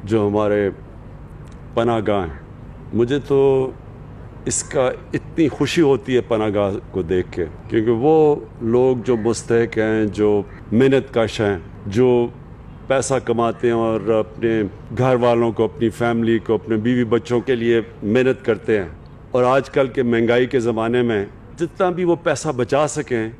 जो हमारे पनाहगाह हैं, मुझे तो इसका इतनी खुशी होती है पनाहगाह को देख के, क्योंकि वो लोग जो मुस्तहिक हैं, जो मेहनत कश हैं, जो पैसा कमाते हैं और अपने घर वालों को, अपनी फैमिली को, अपने बीवी बच्चों के लिए मेहनत करते हैं, और आजकल के महंगाई के ज़माने में जितना भी वो पैसा बचा सकें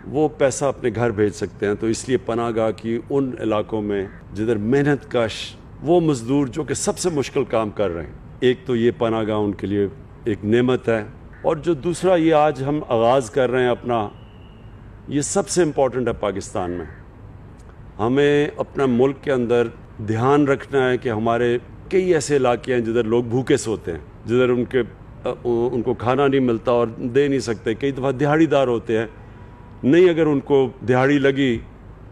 वो पैसा अपने घर भेज सकते हैं। तो इसलिए पनाहगाह की उन इलाकों में जिधर मेहनत कश वो मज़दूर जो कि सबसे मुश्किल काम कर रहे हैं, एक तो ये पनाहगाह उनके लिए एक नेमत है, और जो दूसरा ये आज हम आगाज़ कर रहे हैं अपना, ये सबसे इम्पॉर्टेंट है पाकिस्तान में। हमें अपना मुल्क के अंदर ध्यान रखना है कि हमारे कई ऐसे इलाके हैं जिधर लोग भूखे सोते हैं, जिधर उनको खाना नहीं मिलता और दे नहीं सकते। कई दफ़ा दिहाड़ीदार होते हैं, नहीं अगर उनको दिहाड़ी लगी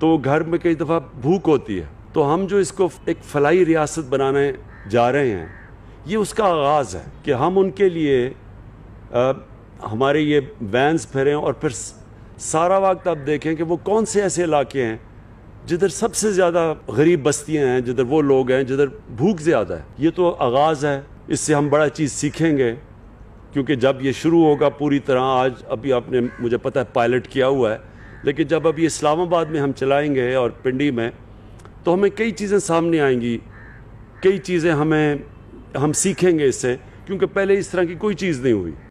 तो घर में कई दफ़ा भूख होती है। तो हम जो इसको एक फलाही रियासत बनाने जा रहे हैं, ये उसका आगाज़ है कि हम उनके लिए हमारे ये वैन्स फिरें, और फिर सारा वक्त आप देखें कि वो कौन से ऐसे इलाके हैं जिधर सबसे ज़्यादा गरीब बस्तियां हैं, जिधर वो लोग हैं जिधर भूख ज़्यादा है। ये तो आगाज़ है, इससे हम बड़ा चीज़ सीखेंगे, क्योंकि जब ये शुरू होगा पूरी तरह, आज अभी आपने मुझे पता है पायलट किया हुआ है, लेकिन जब अभी इस्लामाबाद में हम चलाएंगे और पिंडी में, तो हमें कई चीज़ें सामने आएंगी, कई चीज़ें हम सीखेंगे इससे, क्योंकि पहले इस तरह की कोई चीज़ नहीं हुई।